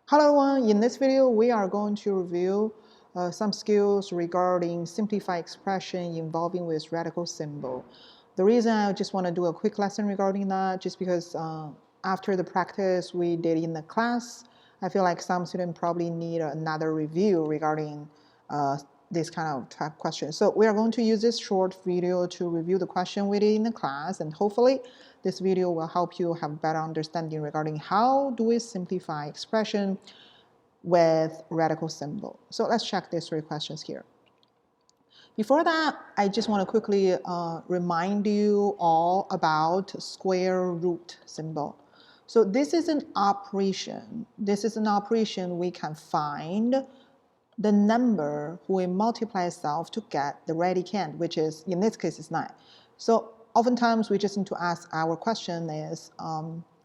Hello everyone, in this video we are going to review some skills regarding simplified expression involving with radical symbol. The reason I just want to do a quick lesson regarding that just because after the practice we did in the class, I feel like some students probably need another review regarding this kind of type question. So we are going to use this short video to review the question we did in the class, and hopefully this video will help you have better understanding regarding how do we simplify expression with radical symbol. So let's check these three questions here. Before that, I just want to quickly remind you all about square root symbol. So this is an operation. This is an operation we can find the number who we multiply itself to get the radicand, which is, in this case, is 9. So oftentimes we just need to ask our question is,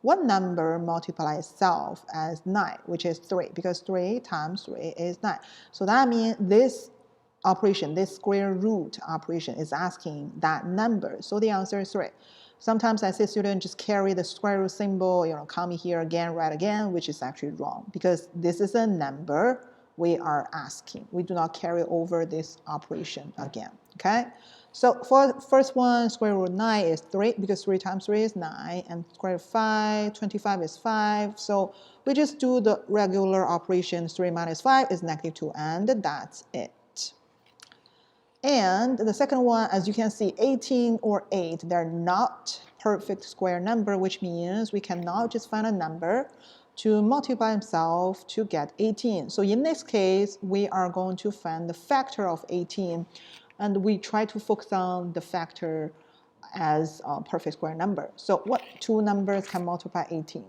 what number multiplies itself as 9, which is 3, because 3 times 3 is 9. So that means this operation, this square root operation is asking that number. So the answer is 3. Sometimes I see students just carry the square root symbol, come here again, write again, which is actually wrong because this is a number we are asking. We do not carry over this operation again, okay? So for the first one, square root 9 is 3 because 3 times 3 is 9, and square root 5, 25 is 5. So we just do the regular operation. 3 minus 5 is -2, and that's it. And the second one, as you can see, 18 or 8, they're not perfect square number, which means we cannot just find a number to multiply themselves to get 18. So in this case, we are going to find the factor of 18, and we try to focus on the factor as a perfect square number. So what two numbers can multiply 18?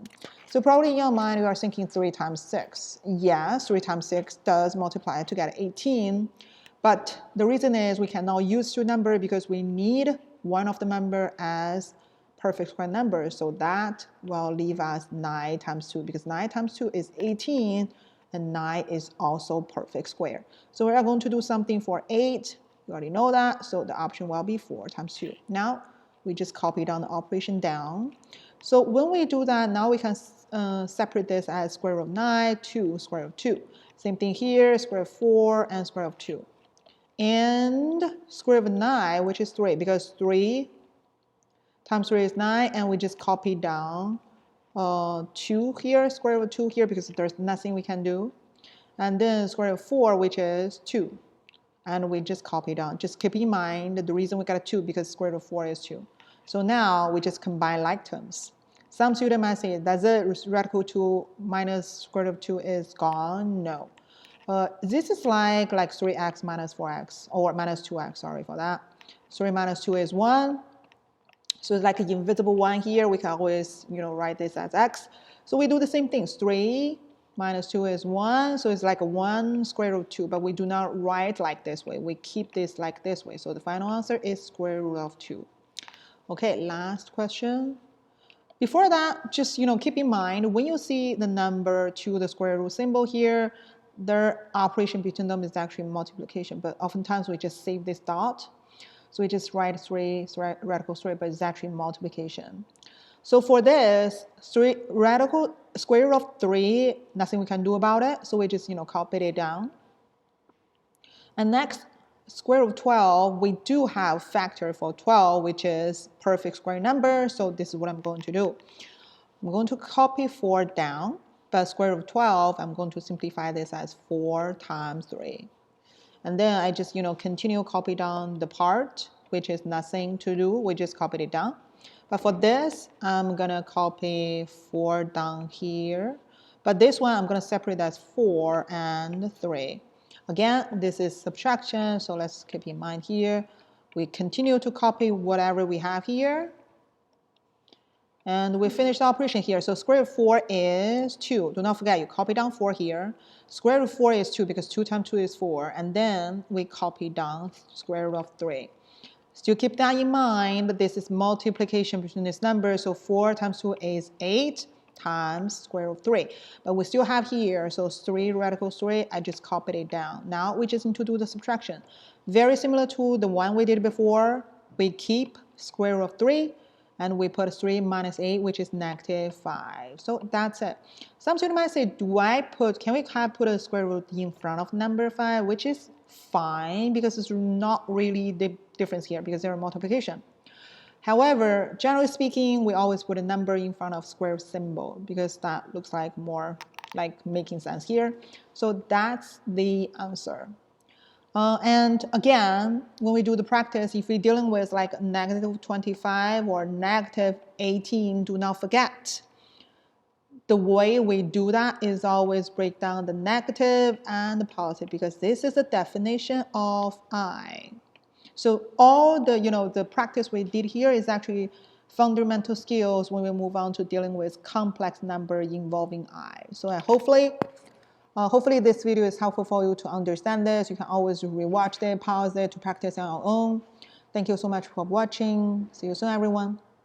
So probably in your mind, you are thinking 3 times 6. Yes, 3 times 6 does multiply to get 18, but the reason is we cannot use two numbers because we need one of the member as perfect square number. So that will leave us 9 times 2 because 9 times 2 is 18 and 9 is also perfect square. So we are going to do something for 8. You already know that. So the option will be 4 times 2. Now we just copy down the operation down. So when we do that, now we can separate this as square root of 9 to square root of 2. Same thing here, square root of 4 and square root of 2. And square root of 9, which is 3, because 3 times 3 is 9, and we just copy down 2 here, square root of 2 here, because there's nothing we can do. And then square root of 4, which is 2. And we just copy down. Just keep in mind the reason we got a 2, because square root of 4 is 2. So now we just combine like terms. Some student might say, does it radical 2 minus square root of 2 is gone? No. This is like 3x minus 4x, or minus 2x, sorry for that. 3 minus 2 is 1. So it's like an invisible 1 here. We can always, write this as x. So we do the same thing. 3 minus 2 is 1. So it's like a 1 square root of 2. But we do not write like this way. We keep this like this way. So the final answer is square root of 2. Okay, last question. Before that, just keep in mind, when you see the number 2, the square root symbol here, their operation between them is actually multiplication. But oftentimes we just save this dot. So we just write 3, radical 3, but it's actually multiplication. So for this, radical square root of 3, nothing we can do about it. So we just, copy it down. And next, square root of 12, we do have factor for 12, which is perfect square number. So this is what I'm going to do. I'm going to copy 4 down, but square root of 12, I'm going to simplify this as 4 times 3. And then I just, continue copy down the part, which is nothing to do. We just copied it down. But for this, I'm going to copy 4 down here. But this one, I'm going to separate as 4 and 3. Again, this is subtraction, so let's keep in mind here. We continue to copy whatever we have here. And we finish the operation here. So square root of 4 is 2. Do not forget, you copy down 4 here. Square root of 4 is 2 because 2 times 2 is 4. And then we copy down square root of 3. Still keep that in mind. This is multiplication between this number. So 4 times 2 is 8 times square root of 3. But we still have here, so 3 radical 3, I just copied it down. Now we just need to do the subtraction. Very similar to the one we did before. We keep square root of 3. and we put 3 minus 8, which is negative 5. So that's it. Some students might say, can we put a square root in front of number 5, which is fine because it's not really the difference here because they're multiplication. However, generally speaking, we always put a number in front of square symbol because that looks like more like making sense here. So that's the answer. And again, when we do the practice, if we're dealing with like negative 25 or negative 18, do not forget the way we do that is always break down the negative and the positive because this is the definition of I. So all the, the practice we did here is actually fundamental skills when we move on to dealing with complex number involving I. So hopefully this video is helpful for you to understand this. You can always rewatch it, pause it to practice on your own. Thank you so much for watching. See you soon, everyone.